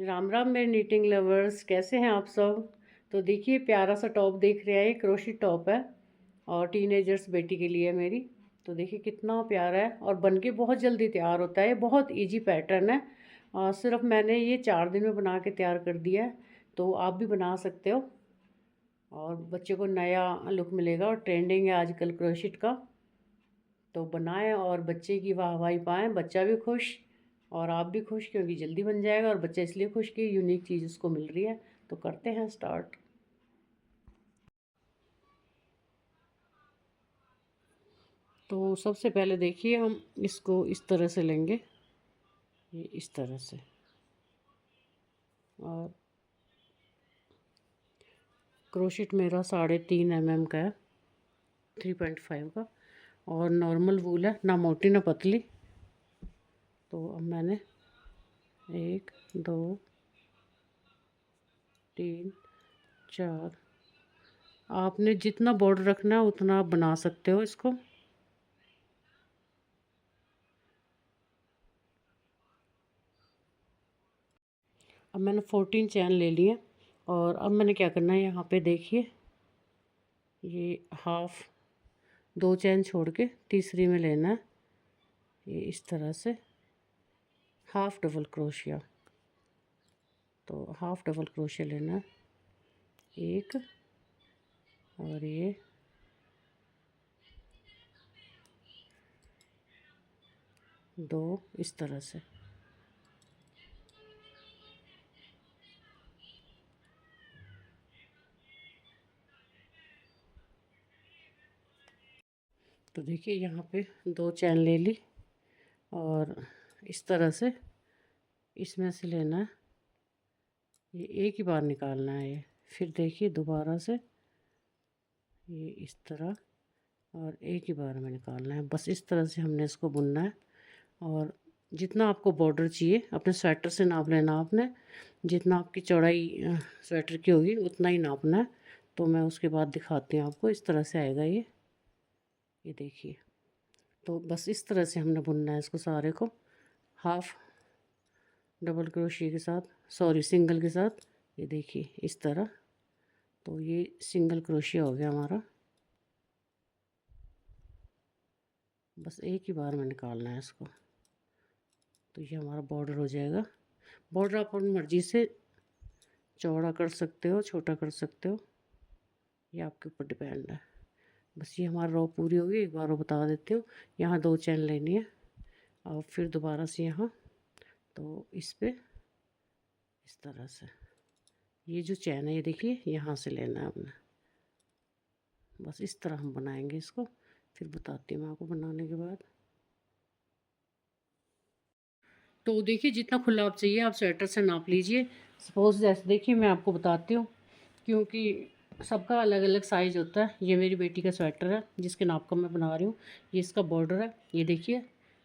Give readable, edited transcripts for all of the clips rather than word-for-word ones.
राम राम मेरे knitting lovers, कैसे हैं आप सब। तो देखिए प्यारा सा टॉप देख रहे हैं, ये क्रोशी टॉप है और टीनेजर्स बेटी के लिए है मेरी। तो देखिए कितना प्यारा है और बनके बहुत जल्दी तैयार होता है। ये बहुत इजी पैटर्न है और सिर्फ मैंने ये 4 दिन में बना के तैयार कर दिया है। तो आप भी बना सकते हो और बच्चे को नया लुक मिलेगा और ट्रेंडिंग है आजकल क्रोशिट का। तो बनाएं और बच्चे की वाहवाही पाएं, बच्चा भी खुश और आप भी खुश, क्योंकि जल्दी बन जाएगा और बच्चा इसलिए खुश कि यूनिक चीज़ उसको मिल रही है। तो करते हैं स्टार्ट। तो सबसे पहले देखिए हम इसको इस तरह से लेंगे, ये इस तरह से। और क्रोशिट मेरा 3.5 mm का है, 3.5 का, और नॉर्मल वूल है, ना मोटी ना पतली। तो अब मैंने 1 2 3 4, आपने जितना बॉर्डर रखना है उतना आप बना सकते हो इसको। अब मैंने 14 चैन ले लिए और अब मैंने क्या करना है, यहाँ पे देखिए ये हाफ 2 चैन छोड़ के तीसरी में लेना है, ये इस तरह से हाफ डबल क्रोशिया। तो हाफ डबल क्रोशिया लेना है, एक और ये दो, इस तरह से। तो देखिए यहाँ पे 2 चैन ले ली और इस तरह से इसमें से लेना है, ये एक ही बार निकालना है ये। फिर देखिए दोबारा से ये इस तरह और एक ही बार में निकालना है। बस इस तरह से हमने इसको बुनना है। और जितना आपको बॉर्डर चाहिए अपने स्वेटर से नाप लेना आपने, जितना आपकी चौड़ाई स्वेटर की होगी उतना ही नापना है। तो मैं उसके बाद दिखाती हूँ आपको। इस तरह से आएगा ये देखिए। तो बस इस तरह से हमने बुनना है इसको सारे को, हाफ डबल क्रोशिया के साथ, सॉरी सिंगल के साथ। ये देखिए इस तरह। तो ये सिंगल क्रोशिया हो गया हमारा। बस एक ही बार में निकालना है इसको। तो ये हमारा बॉर्डर हो जाएगा। बॉर्डर आप अपनी मर्ज़ी से चौड़ा कर सकते हो, छोटा कर सकते हो, ये आपके ऊपर डिपेंड है। बस ये हमारा रो पूरी होगी। एक बार वो बता देती हूँ, यहाँ 2 चैन लेनी है और फिर दोबारा से यहाँ, तो इस पे इस तरह से ये जो चैन है ये देखिए यहाँ से लेना है आपने। बस इस तरह हम बनाएंगे इसको, फिर बताती हूँ मैं आपको बनाने के बाद। तो देखिए जितना खुला आप चाहिए आप स्वेटर से नाप लीजिए। सपोज़ जैसे देखिए मैं आपको बताती हूँ, क्योंकि सबका अलग अलग साइज़ होता है। ये मेरी बेटी का स्वेटर है जिसके नाप का मैं बना रही हूँ। ये इसका बॉर्डर है, ये देखिए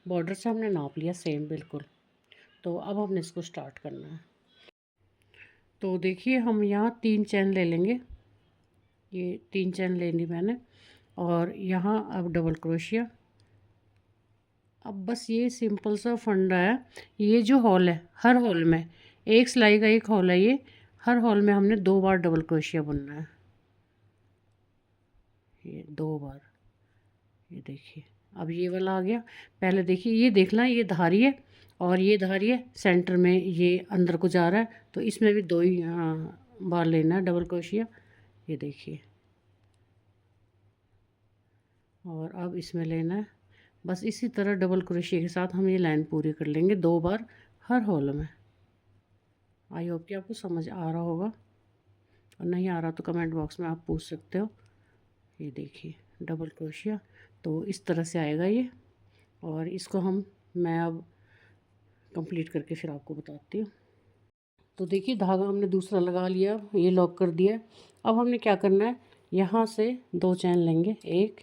बॉर्डर से हमने नाप लिया सेम बिल्कुल। तो अब हमने इसको स्टार्ट करना है। तो देखिए हम यहाँ 3 चैन ले लेंगे, ये 3 चैन ले ली मैंने। और यहाँ अब डबल क्रोशिया। अब बस ये सिंपल सा फंडा है। ये जो हॉल है, हर हॉल में एक सिलाई का एक हॉल है, ये हर हॉल में हमने 2 बार डबल क्रोशिया बुनना है, ये 2 बार। ये देखिए अब ये वाला आ गया। पहले देखिए ये देखना, ये धारी है और ये धारी है सेंटर में, ये अंदर को जा रहा है। तो इसमें भी 2 ही बार लेना है डबल क्रोशिया, ये देखिए। और अब इसमें लेना है, बस इसी तरह डबल क्रोशिया के साथ हम ये लाइन पूरी कर लेंगे 2 बार हर हॉल में। आई होप कि आपको समझ आ रहा होगा, और नहीं आ रहा तो कमेंट बॉक्स में आप पूछ सकते हो। ये देखिए डबल क्रोशिया। तो इस तरह से आएगा ये। और इसको मैं अब कंप्लीट करके फिर आपको बताती हूँ। तो देखिए धागा हमने दूसरा लगा लिया, ये लॉक कर दिया। अब हमने क्या करना है, यहाँ से 2 चैन लेंगे, एक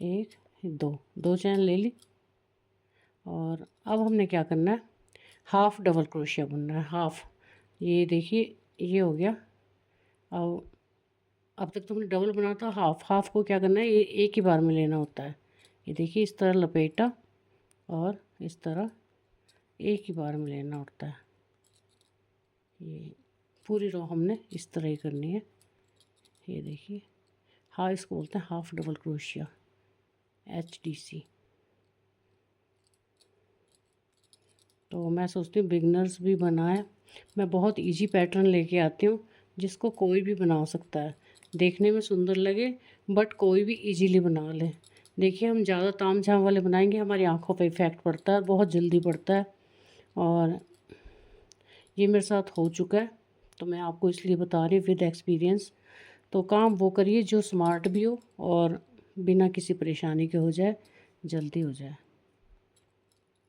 एक दो, 2 चैन ले ली। और अब हमने क्या करना है, हाफ डबल क्रोशिया बुनना है, हाफ। ये देखिए ये हो गया। अब तक तो हमने डबल बना था, हाफ हाफ को क्या करना है, ये एक ही बार में लेना होता है। ये देखिए इस तरह लपेटा और इस तरह एक ही बार में लेना होता है। ये पूरी रो हमने इस तरह ही करनी है। ये देखिए, हाँ इसको बोलते हैं हाफ डबल क्रोशिया, HDC। तो मैं सोचती हूँ बिगनर्स भी बनाए। मैं बहुत इजी पैटर्न लेके आती हूँ जिसको कोई भी बना सकता है, देखने में सुंदर लगे बट कोई भी इजीली बना ले। देखिए, हम ज़्यादा ताम झाम वाले बनाएंगे हमारी आंखों पे इफ़ेक्ट पड़ता है, बहुत जल्दी पड़ता है, और ये मेरे साथ हो चुका है, तो मैं आपको इसलिए बता रही हूँ विद एक्सपीरियंस। तो काम वो करिए जो स्मार्ट भी हो और बिना किसी परेशानी के हो जाए, जल्दी हो जाए।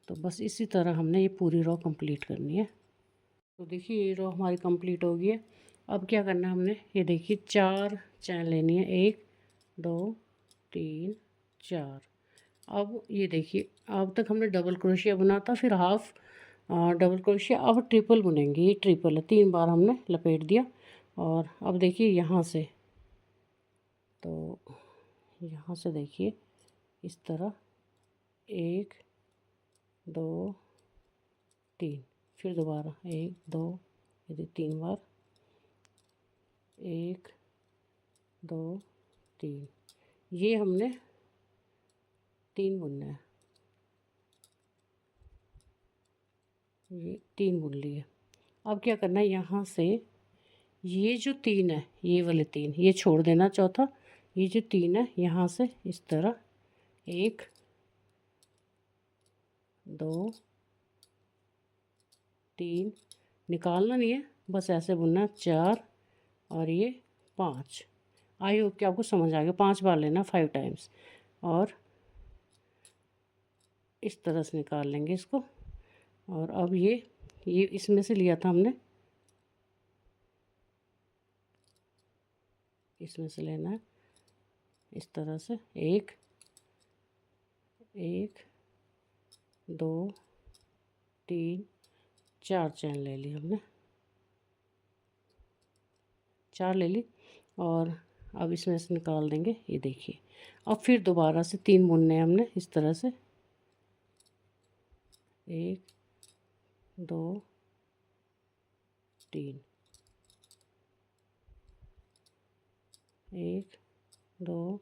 तो बस इसी तरह हमने ये पूरी रो कंप्लीट करनी है। तो देखिए, ये रो हमारी कंप्लीट हो गई है। अब क्या करना है हमने, ये देखिए 4 चैन लेनी है, 1 2 3 4। अब ये देखिए, अब तक हमने डबल क्रोशिया बुना था, फिर हाफ डबल क्रोशिया, अब ट्रिपल बुनेंगे। ये ट्रिपल है, 3 बार हमने लपेट दिया। और अब देखिए यहाँ से, तो यहाँ से देखिए इस तरह 1 2 3, फिर दोबारा 1 2, ये 3 बार, 1 2 3, ये हमने 3 बुनना है। ये 3 बुन लिए। अब क्या करना है, यहाँ से ये जो 3 है, ये वाले 3 ये छोड़ देना, चौथा ये जो 3 है यहाँ से इस तरह 1 2 3, निकालना नहीं है, बस ऐसे बुनना, 4 और ये 5। आई होप कि आपको समझ आ गया। 5 बार लेना, 5 टाइम्स, और इस तरह से निकाल लेंगे इसको। और अब ये इसमें से लिया था हमने, इसमें से लेना है इस तरह से, 1 1 2 3 4 चैन ले ली हमने, 4 ले ली। और अब इसमें से निकाल देंगे, ये देखिए। अब फिर दोबारा से 3 बुनने हैं हमने इस तरह से, 1 2 3, 1 2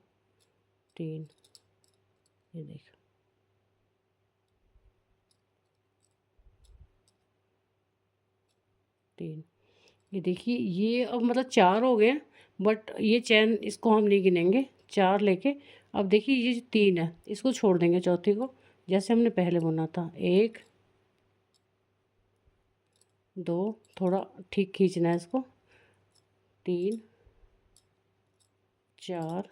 3, ये देखो, 3, ये देखिए। ये अब मतलब 4 हो गए, बट ये चैन इसको हम नहीं गिनेंगे, 4 लेके। अब देखिए ये जो 3 है इसको छोड़ देंगे, चौथी को जैसे हमने पहले बुना था, 1 2, थोड़ा ठीक खींचना है इसको, 3 4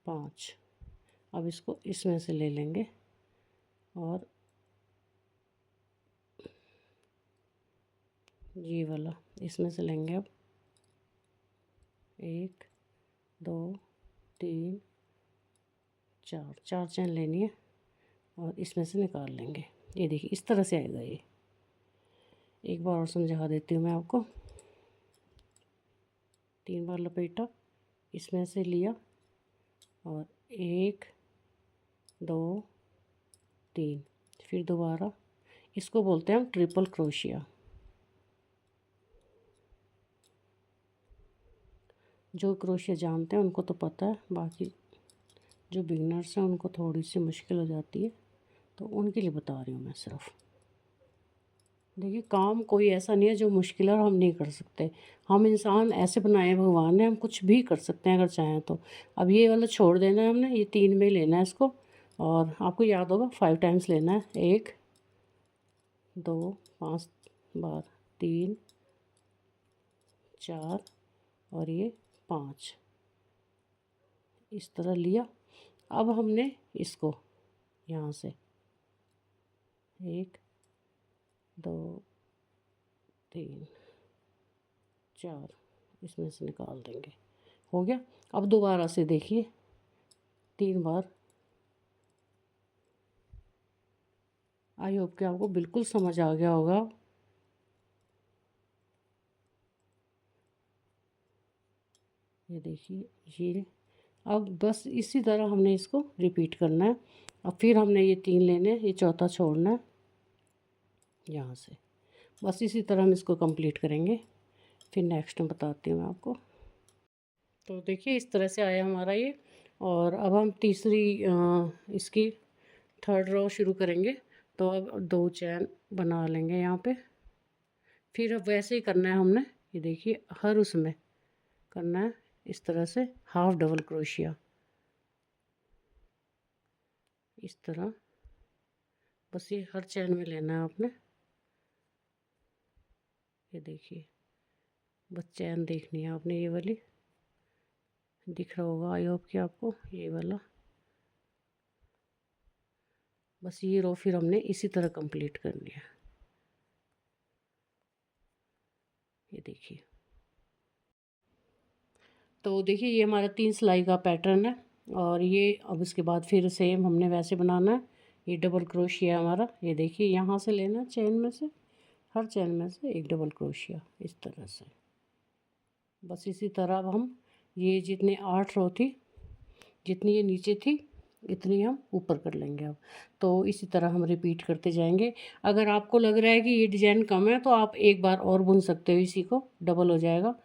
5। अब इसको इसमें से ले लेंगे और ये वाला इसमें से लेंगे। अब 1 2 3 4, 4 चैन लेनी है और इसमें से निकाल लेंगे। ये देखिए इस तरह से आएगा। ये एक बार और समझा देती हूँ मैं आपको। 3 बार लपेटा, इसमें से लिया, और 1 2 3, फिर दोबारा, इसको बोलते हैं हम ट्रिपल क्रोशिया। जो क्रोशिया जानते हैं उनको तो पता है, बाकी जो बिगनर्स हैं उनको थोड़ी सी मुश्किल हो जाती है, तो उनके लिए बता रही हूँ मैं सिर्फ। देखिए, काम कोई ऐसा नहीं है जो मुश्किल है और हम नहीं कर सकते। हम इंसान ऐसे बनाए भगवान ने, हम कुछ भी कर सकते हैं अगर चाहें तो। अब ये वाला छोड़ देना है हमने, ये 3 में लेना है इसको, और आपको याद होगा 5 टाइम्स लेना है, 1 2 5 बार, 3 4 और ये 5, इस तरह लिया। अब हमने इसको यहाँ से 1 2 3 4 इसमें से निकाल देंगे, हो गया। अब दोबारा से देखिए 3 बार। आई होप कि आपको बिल्कुल समझ आ गया होगा। ये देखिए, ये अब बस इसी तरह हमने इसको रिपीट करना है। अब फिर हमने ये 3 लेने, ये चौथा छोड़ना है यहाँ से, बस इसी तरह हम इसको कंप्लीट करेंगे, फिर नेक्स्ट में बताती हूँ मैं आपको। तो देखिए इस तरह से आया हमारा ये। और अब हम तीसरी इसकी थर्ड रो शुरू करेंगे। तो अब 2 चैन बना लेंगे यहाँ पे। फिर अब वैसे ही करना है हमने, ये देखिए हर उसमें करना है इस तरह से हाफ डबल क्रोशिया, इस तरह। बस ये हर चैन में लेना है आपने। ये देखिए बस चैन देखनी है आपने, ये वाली दिख रहा होगा आई होप कि आपको, ये वाला। बस ये रो फिर हमने इसी तरह कंप्लीट करनी है। ये देखिए, तो देखिए ये हमारा 3 सिलाई का पैटर्न है। और ये अब इसके बाद फिर सेम हमने वैसे बनाना है। ये डबल क्रोशिया हमारा, ये देखिए यहाँ से लेना चैन में से, हर चैन में से एक डबल क्रोशिया इस तरह से। बस इसी तरह अब हम ये जितने 8 रो थी, जितनी ये नीचे थी इतनी हम ऊपर कर लेंगे अब। तो इसी तरह हम रिपीट करते जाएंगे। अगर आपको लग रहा है कि ये डिज़ाइन कम है तो आप एक बार और बुन सकते हो, इसी को डबल हो जाएगा।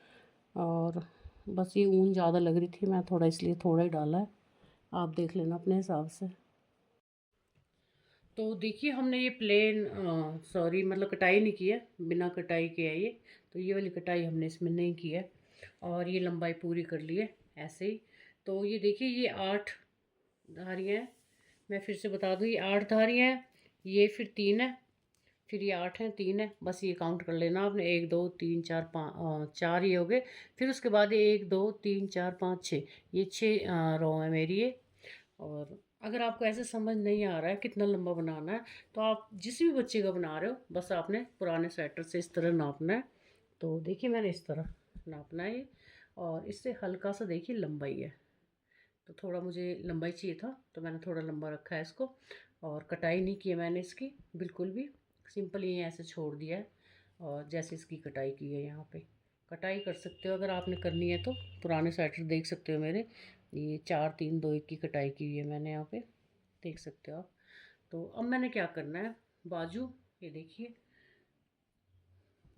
और बस ये ऊन ज़्यादा लग रही थी, मैं थोड़ा इसलिए थोड़ा ही डाला है, आप देख लेना अपने हिसाब से। तो देखिए हमने ये प्लेन सॉरी मतलब कटाई नहीं की है, बिना कटाई के है ये। तो ये वाली कटाई हमने इसमें नहीं की है। और ये लंबाई पूरी कर ली है ऐसे ही। तो ये देखिए ये 8 धारियाँ हैं। मैं फिर से बता दूँ, ये 8 धारियाँ हैं, ये फिर 3 है, फिर ये 8 हैं, 3 है। बस ये काउंट कर लेना आपने, 1 2 3 4 5 4 ये हो गए। फिर उसके बाद 1 2 3 4 5 6, ये 6 रो है मेरी ये। और अगर आपको ऐसे समझ नहीं आ रहा है कितना लंबा बनाना है, तो आप जिस भी बच्चे का बना रहे हो बस आपने पुराने स्वेटर से इस तरह नापना है। तो देखिए मैंने इस तरह नापना है ये, और इससे हल्का सा देखिए लंबाई है। तो थोड़ा मुझे लंबाई चाहिए था तो मैंने थोड़ा लंबा रखा है इसको। और कटाई नहीं की है मैंने इसकी बिल्कुल भी, सिंपल ही ऐसे छोड़ दिया है। और जैसे इसकी कटाई की है यहाँ पे, कटाई कर सकते हो अगर आपने करनी है तो। पुराने स्वेटर देख सकते हो मेरे, ये 4 3 2 1 की कटाई की हुई है मैंने यहाँ पे, देख सकते हो आप। तो अब मैंने क्या करना है, बाजू, ये देखिए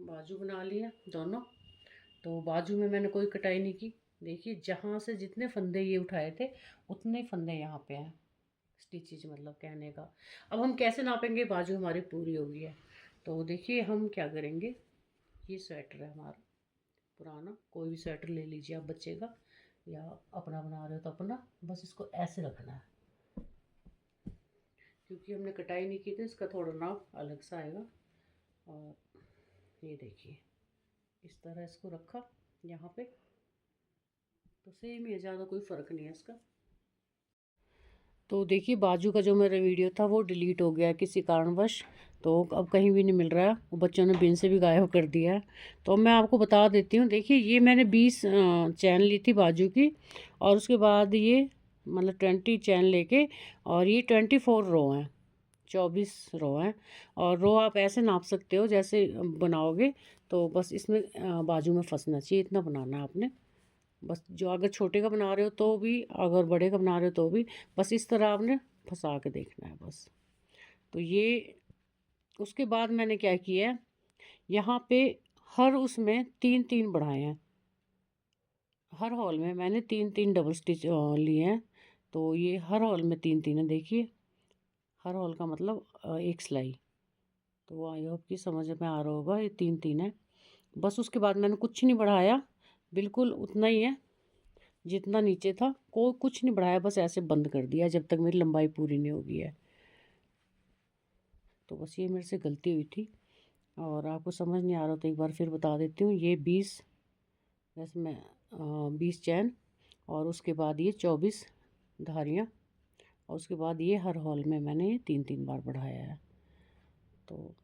बाजू बना लिए दोनों। तो बाजू में मैंने कोई कटाई नहीं की। देखिए जहाँ से जितने फंदे ये उठाए थे उतने ही फंदे यहाँ पे हैं, स्टिचेज मतलब कहने का। अब हम कैसे नापेंगे, बाजू हमारी पूरी हो गई है। तो देखिए हम क्या करेंगे, ये स्वेटर है हमारा पुराना, कोई भी स्वेटर ले लीजिए आप बच्चे का, या अपना बना रहे हो तो अपना। बस इसको ऐसे रखना है, क्योंकि हमने कटाई नहीं की थी, इसका थोड़ा नाप अलग सा आएगा। और ये देखिए इस तरह इसको रखा यहाँ पे, तो सेम ही है, ज़्यादा कोई फ़र्क नहीं है इसका। तो देखिए बाजू का जो मेरा वीडियो था वो डिलीट हो गया है किसी कारणवश, तो अब कहीं भी नहीं मिल रहा है, वो बच्चों ने बिन से भी गायब कर दिया है। तो मैं आपको बता देती हूँ, देखिए ये मैंने 20 चैन ली थी बाजू की, और उसके बाद ये मतलब 20 चैन लेके, और ये 24 रो हैं, 24 रो हैं। और रो आप ऐसे नाप सकते हो जैसे बनाओगे, तो बस इसमें बाजू में फंसना चाहिए, इतना बनाना है आपने। बस जो अगर छोटे का बना रहे हो तो भी, अगर बड़े का बना रहे हो तो भी, बस इस तरह आपने फंसा के देखना है बस। तो ये उसके बाद मैंने क्या किया है, यहाँ पे हर उसमें 3 3 बढ़ाए हैं, हर हॉल में मैंने 3 3 डबल स्टिच लिए हैं। तो ये हर हॉल में 3 3 है, देखिए हर हॉल का मतलब एक सिलाई। तो आई होप कि समझ में आ रहा होगा, ये 3 3 है। बस उसके बाद मैंने कुछ नहीं बढ़ाया, बिल्कुल उतना ही है जितना नीचे था, कोई कुछ नहीं बढ़ाया, बस ऐसे बंद कर दिया जब तक मेरी लंबाई पूरी नहीं होगी है। तो बस ये मेरे से गलती हुई थी, और आपको समझ नहीं आ रहा तो एक बार फिर बता देती हूँ। ये 20, वैसे मैं 20 चैन, और उसके बाद ये 24 धारियाँ, और उसके बाद ये हर हॉल में मैंने 3 3 बार बढ़ाया है। तो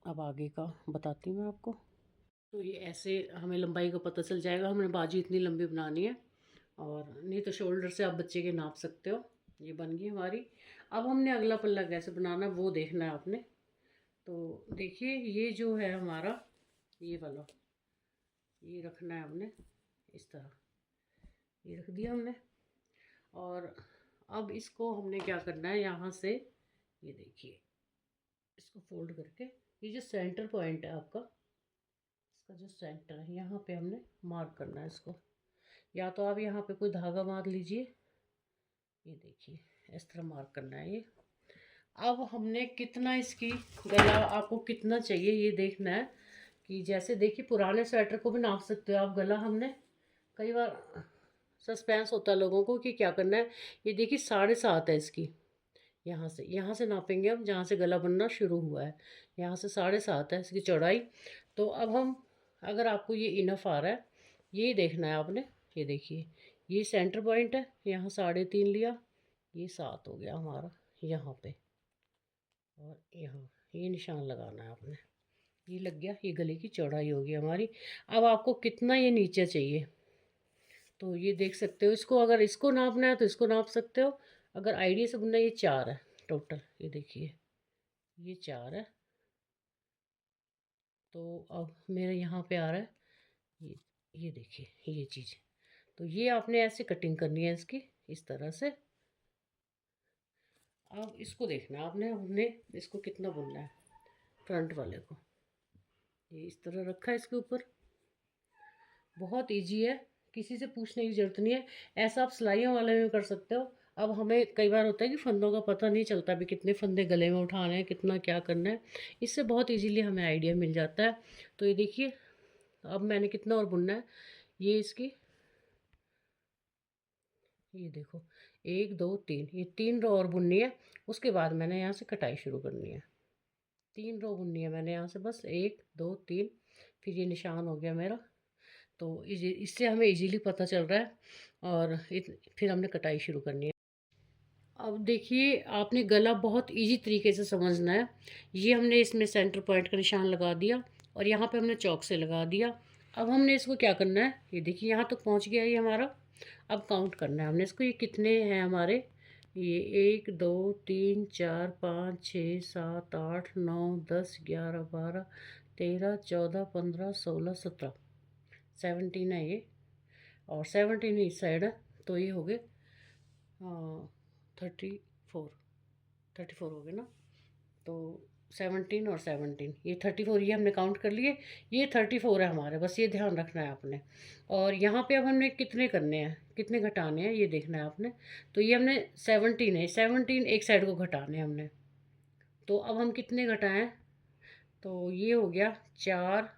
अब आगे का बताती हूँ मैं आपको। तो ये ऐसे हमें लंबाई का पता चल जाएगा, हमने बाजू इतनी लंबी बनानी है। और नहीं तो शोल्डर से आप बच्चे के नाप सकते हो। ये बन गई हमारी। अब हमने अगला पल्ला कैसे बनाना है वो देखना है आपने। तो देखिए ये जो है हमारा, ये वाला, ये रखना है हमने इस तरह, ये रख दिया हमने। और अब इसको हमने क्या करना है, यहाँ से ये देखिए इसको फोल्ड करके ये जो सेंटर पॉइंट है आपका, इसका जो सेंटर है यहाँ पे हमने मार्क करना है इसको। या तो आप यहाँ पे कोई धागा बांध लीजिए, ये देखिए इस तरह मार्क करना है ये। अब हमने कितना इसकी गला आपको कितना चाहिए ये देखना है। कि जैसे देखिए पुराने स्वेटर को भी नाप सकते हो आप गला। हमने कई बार सस्पेंस होता है लोगों को कि क्या करना है। ये देखिए 7.5 है इसकी, यहाँ से नापेंगे हम जहाँ से गला बनना शुरू हुआ है, यहाँ से 7.5 है इसकी चौड़ाई। तो अब हम, अगर आपको ये इनफ आ रहा है, ये देखना है आपने। ये देखिए ये सेंटर पॉइंट है, यहाँ 3.5 लिया, ये 7 हो गया हमारा यहाँ पे। और यहाँ ये निशान लगाना है आपने, ये लग गया, ये गले की चौड़ाई होगी हमारी। अब आपको कितना ये नीचे चाहिए तो ये देख सकते हो। इसको अगर इसको नापना है तो इसको नाप सकते हो। अगर आइडिया से बुनना, ये 4 है टोटल, ये देखिए ये 4 है। तो अब मेरे यहाँ पे आ रहा है ये देखिए ये चीज़। तो ये आपने ऐसे कटिंग करनी है इसकी, इस तरह से। अब इसको देखना है आपने, हमने इसको कितना बुनना है। फ्रंट वाले को ये इस तरह रखा है इसके ऊपर। बहुत इजी है, किसी से पूछने की ज़रूरत नहीं है। ऐसा आप सिलाइयों वाले में कर सकते हो। अब हमें कई बार होता है कि फंदों का पता नहीं चलता भी कितने फंदे गले में उठाने हैं, कितना क्या करना है। इससे बहुत इजीली हमें आइडिया मिल जाता है। तो ये देखिए अब मैंने कितना और बुनना है। ये इसकी, ये देखो 1 2 3, ये 3 रो और बुननी है। उसके बाद मैंने यहाँ से कटाई शुरू करनी है। 3 रो बुननी है मैंने यहाँ से, बस 1 2 3। फिर ये निशान हो गया मेरा। तो इससे हमें इजीली पता चल रहा है। और फिर हमने कटाई शुरू करनी है। अब देखिए आपने गला बहुत इजी तरीके से समझना है। ये हमने इसमें सेंटर पॉइंट का निशान लगा दिया और यहाँ पे हमने चौक से लगा दिया। अब हमने इसको क्या करना है, ये देखिए यहाँ तक पहुँच गया ये हमारा। अब काउंट करना है हमने इसको, ये कितने हैं हमारे। ये 1 2 3 4 5 6 7 8 9 10 11 12 13 14 15 16 17, 17 है ये। और 17 इस साइड है, तो ये हो गए 34, 34 हो गए ना। तो 17 और 17, ये 34, ये हमने काउंट कर लिए। ये 34 है हमारे, बस ये ध्यान रखना है आपने। और यहाँ पे अब हमने कितने करने हैं, कितने घटाने हैं ये देखना है आपने। तो ये हमने 17 है, 17 एक साइड को घटाने हैं हमने। तो अब हम कितने घटाएं, तो ये हो गया 4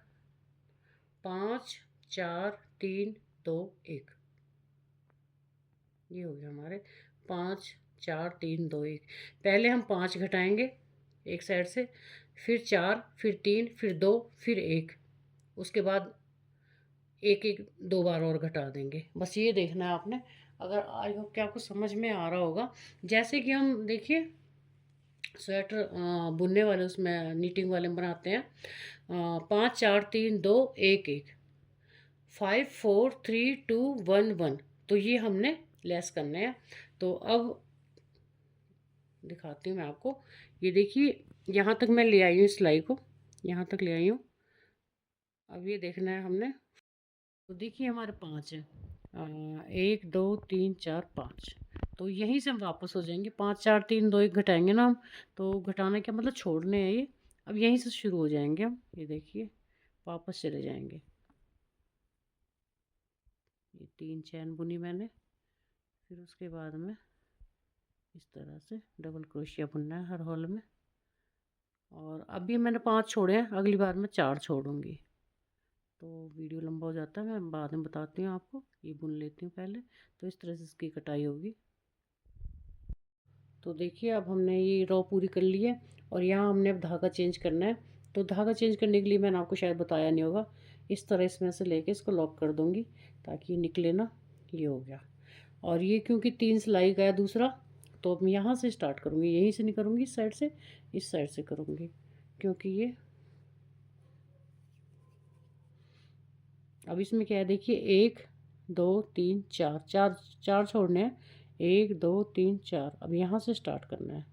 5 4 3 2 1। ये हो गया हमारे 5 4 3 2 1। पहले हम 5 घटाएंगे एक साइड से, फिर 4, फिर 3, फिर 2, फिर 1। उसके बाद एक एक 2 बार और घटा देंगे। बस ये देखना है आपने। अगर आई होप कि आपको समझ में आ रहा होगा। जैसे कि हम देखिए स्वेटर बुनने वाले, उसमें नीटिंग वाले में बनाते हैं 5 4 3 2 1 1, 5 4 3 2 1 1। तो ये हमने लेस करने हैं। तो अब दिखाती हूँ मैं आपको। ये देखिए यहाँ तक मैं ले आई हूँ सिलाई को, यहाँ तक ले आई हूँ। अब ये देखना है हमने। तो देखिए हमारे 5 है, 1 2 3 4 5। तो यहीं से हम वापस हो जाएंगे। 5 4 3 2 1 घटाएंगे ना हम। तो घटाने का मतलब छोड़ने हैं ये। अब यहीं से शुरू हो जाएंगे हम। ये देखिए वापस चले जाएंगे। ये 3 चैन बुनी मैंने। फिर उसके बाद में इस तरह से डबल क्रोशिया बुनना है हर होल में। और अभी मैंने 5 छोड़े हैं, अगली बार मैं 4 छोड़ूंगी। तो वीडियो लंबा हो जाता है, मैं बाद में बताती हूँ आपको। ये बुन लेती हूँ पहले। तो इस तरह से इसकी कटाई होगी। तो देखिए अब हमने ये रो पूरी कर ली है। और यहाँ हमने अब धागा चेंज करना है। तो धागा चेंज करने के लिए मैंने आपको शायद बताया नहीं होगा। इस तरह इसमें से लेके इसको लॉक कर दूँगी ताकि ये निकले ना। ये हो गया। और ये क्योंकि 3 सिलाई गया दूसरा, तो अब मैं यहाँ से स्टार्ट करूँगी, यहीं से नहीं करूँगी इस साइड से, इस साइड से करूँगी। क्योंकि ये अब इसमें क्या है देखिए 1 2 3 4, 4 4 छोड़ने हैं। 1 2 3 4। अब यहाँ से स्टार्ट करना है,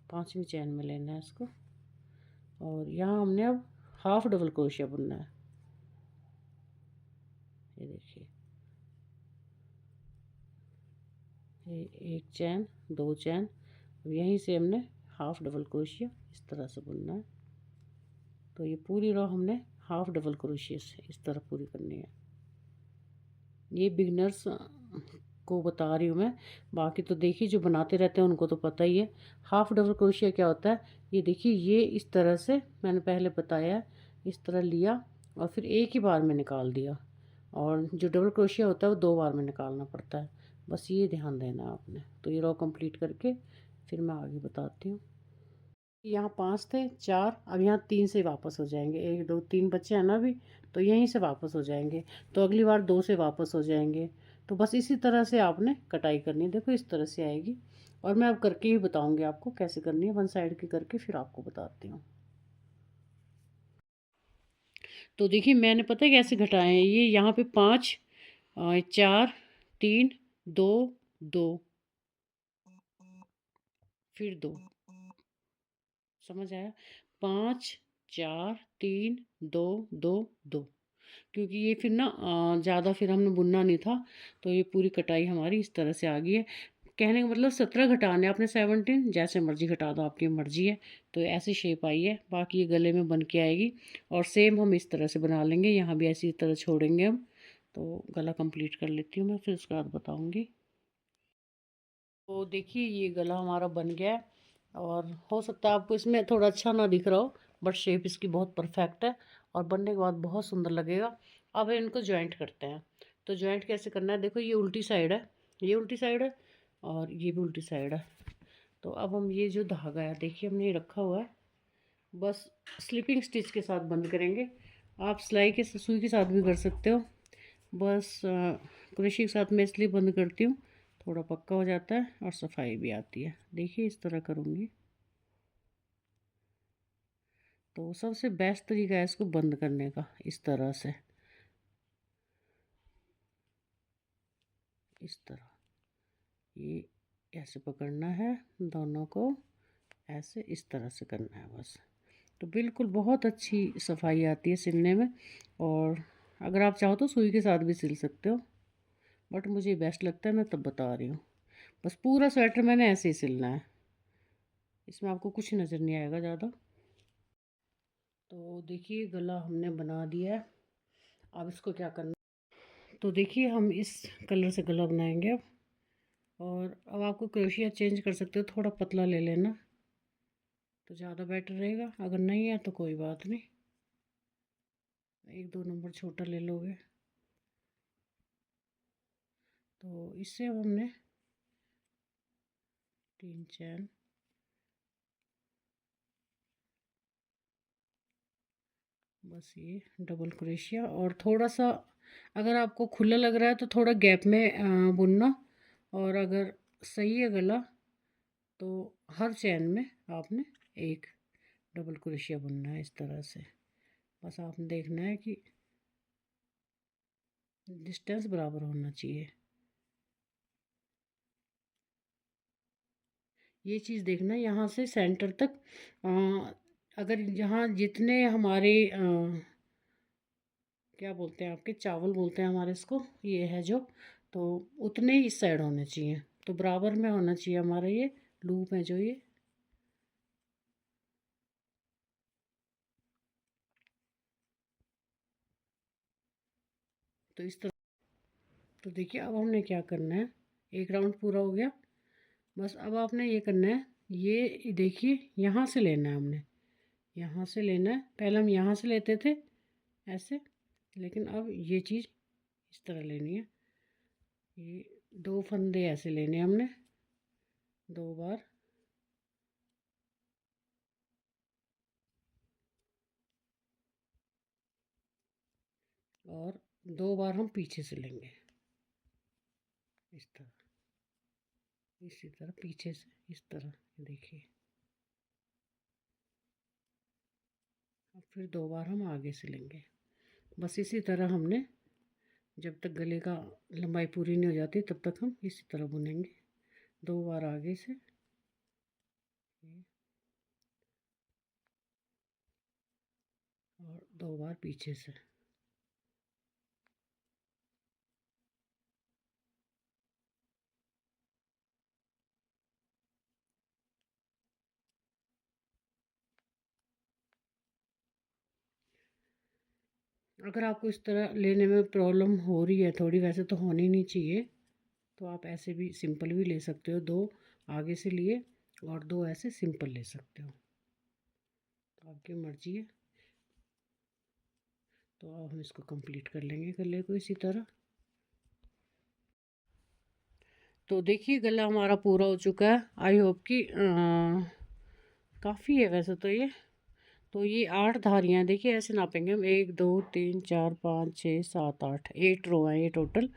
5वीं चैन में लेना है इसको। और यहाँ हमने अब हाफ डबल क्रोशिया बुनना है। ये देखिए ये 1 चैन 2 चैन। अब यहीं से हमने हाफ डबल क्रोशिया इस तरह से बुनना है। तो ये पूरी रो हमने हाफ डबल क्रोशिया से इस तरह पूरी करनी है। ये बिगनर्स को बता रही हूँ मैं, बाकी तो देखिए जो बनाते रहते हैं उनको तो पता ही है। हाफ डबल क्रोशिया क्या होता है, ये देखिए ये इस तरह से मैंने पहले बताया, इस तरह लिया और फिर एक ही बार में निकाल दिया। और जो डबल क्रोशिया होता है वो 2 बार में निकालना पड़ता है, बस ये ध्यान देना है आपने। तो ये रो कंप्लीट करके फिर मैं आगे बताती हूँ। यहाँ 5 थे, 4, अब यहाँ 3 से वापस हो जाएंगे। 1 2 3 बच्चे हैं ना अभी, तो यहीं से वापस हो जाएंगे। तो अगली बार 2 से वापस हो जाएंगे। तो बस इसी तरह से आपने कटाई करनी है। देखो इस तरह से आएगी। और मैं अब करके ही बताऊंगी आपको कैसे करनी है, वन साइड की करके फिर आपको बताती हूँ। तो देखिए मैंने पता है कैसे घटाए हैं। ये यहाँ पे 5 4 3 2 2 फिर 2, समझ आया? 5 4 3 2 2 2, क्योंकि ये फिर ना ज़्यादा फिर हमने बुनना नहीं था। तो ये पूरी कटाई हमारी इस तरह से आ गई है। कहने का मतलब 17 घटाने आपने, 17 जैसे मर्जी घटा दो, आपकी मर्जी है। तो ऐसी शेप आई है, बाकी ये गले में बन के आएगी। और सेम हम इस तरह से बना लेंगे, यहाँ भी ऐसी तरह छोड़ेंगे हम। तो गला कंप्लीट कर लेती हूँ मैं, फिर उसके बाद बताऊँगी। तो देखिए ये गला हमारा बन गया है। और हो सकता है आपको इसमें थोड़ा अच्छा ना दिख रहा हो, बट शेप इसकी बहुत परफेक्ट है और बनने के बाद बहुत सुंदर लगेगा। अब इनको ज्वाइंट करते हैं। तो ज्वाइंट कैसे करना है, देखो ये उल्टी साइड है, ये उल्टी साइड है और ये भी उल्टी साइड है। तो अब हम ये जो धागा है देखिए हमने ये रखा हुआ है, बस स्लिपिंग स्टिच के साथ बंद करेंगे। आप सिलाई के सुई के साथ भी कर सकते हो, बस क्रोशे के साथ मैं इसलिए बंद करती हूँ, थोड़ा पक्का हो जाता है और सफाई भी आती है। देखिए इस तरह करूँगी। तो सबसे बेस्ट तरीका है इसको बंद करने का, इस तरह से, इस तरह ये ऐसे पकड़ना है दोनों को, ऐसे इस तरह से करना है बस। तो बिल्कुल बहुत अच्छी सफाई आती है सिलने में। और अगर आप चाहो तो सुई के साथ भी सिल सकते हो, बट मुझे बेस्ट लगता है, मैं तब बता रही हूँ। बस पूरा स्वेटर मैंने ऐसे ही सिलना है, इसमें आपको कुछ नज़र नहीं आएगा ज़्यादा। तो देखिए गला हमने बना दिया है। अब इसको क्या करना, तो देखिए हम इस कलर से गला बनाएंगे अब। और अब आपको क्रोशिया चेंज कर सकते हो, थोड़ा पतला ले लेना तो ज़्यादा बेटर रहेगा। अगर नहीं है तो कोई बात नहीं, 1 2 नंबर छोटा ले लोगे। तो इससे अब हमने 3 चैन, बस ये डबल क्रोशिया। और थोड़ा सा अगर आपको खुला लग रहा है तो थोड़ा गैप में बुनना। और अगर सही है गला तो हर चैन में आपने एक डबल क्रोशिया बुनना है इस तरह से। बस आपने देखना है कि डिस्टेंस बराबर होना चाहिए, ये चीज़ देखना यहाँ से सेंटर तक। अगर यहाँ जितने हमारे क्या बोलते हैं, आपके चावल बोलते हैं हमारे इसको, ये है जो, तो उतने ही इस साइड होने चाहिए। तो बराबर में होना चाहिए हमारा ये लूप है जो ये। तो इस तरह। तो देखिए अब हमने क्या करना है, एक राउंड पूरा हो गया। बस अब आपने ये करना है, ये देखिए यहाँ से लेना है हमने, यहाँ से लेना है। पहले हम यहाँ से लेते थे ऐसे, लेकिन अब ये चीज़ इस तरह लेनी है। ये 2 फंदे ऐसे लेने हमने 2 बार, और 2 बार हम पीछे से लेंगे इस तरह, इसी तरह पीछे से इस तरह, देखिए। और फिर 2 बार हम आगे से लेंगे। बस इसी तरह हमने, जब तक गले का लंबाई पूरी नहीं हो जाती तब तक हम इसी तरह बुनेंगे। 2 बार आगे से, और 2 बार पीछे से। अगर आपको इस तरह लेने में प्रॉब्लम हो रही है थोड़ी, वैसे तो होनी नहीं चाहिए, तो आप ऐसे भी सिंपल भी ले सकते हो। 2 आगे से लिए और 2 ऐसे सिंपल ले सकते हो, तो आपकी मर्ज़ी है। तो अब हम इसको कंप्लीट कर लेंगे गले को इसी तरह। तो देखिए गला हमारा पूरा हो चुका है। आई होप कि काफ़ी है वैसे तो ये। तो ये 8 धारियाँ देखिए, ऐसे नापेंगे हम, 1 2 3 4 5 6 7 8, 8 रो हैं ये टोटल।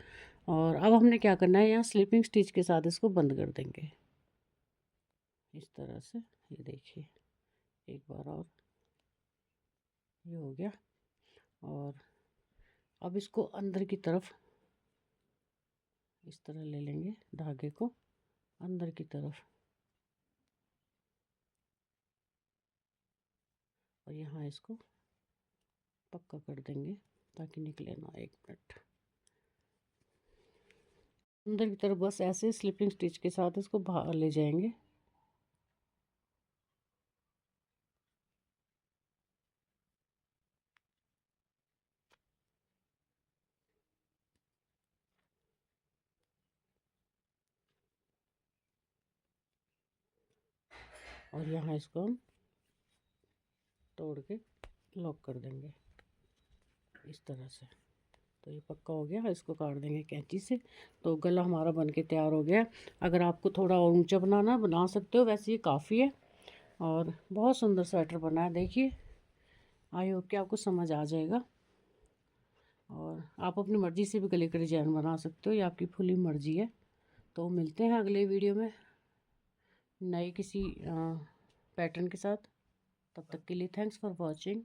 और अब हमने क्या करना है, यहाँ स्लिपिंग स्टिच के साथ इसको बंद कर देंगे इस तरह से। ये देखिए एक बार और, ये हो गया। और अब इसको अंदर की तरफ इस तरह ले लेंगे धागे को अंदर की तरफ, और यहाँ इसको पक्का कर देंगे ताकि निकले ना। 1 मिनट, अंदर की तरफ बस ऐसे स्लिपिंग स्टिच के साथ इसको बाहर ले जाएंगे। और यहाँ इसको हम तोड़ के लॉक कर देंगे इस तरह से। तो ये पक्का हो गया, इसको काट देंगे कैंची से। तो गला हमारा बन के तैयार हो गया। अगर आपको थोड़ा और ऊंचा बनाना बना सकते हो, वैसे ये काफ़ी है। और बहुत सुंदर स्वेटर बना है देखिए। आई होप कि आपको समझ आ जाएगा। और आप अपनी मर्ज़ी से भी गले का डिजाइन बना सकते हो, ये आपकी फुली मर्ज़ी है। तो मिलते हैं अगले वीडियो में नए किसी पैटर्न के साथ। तब तक के लिए थैंक्स फॉर वॉचिंग।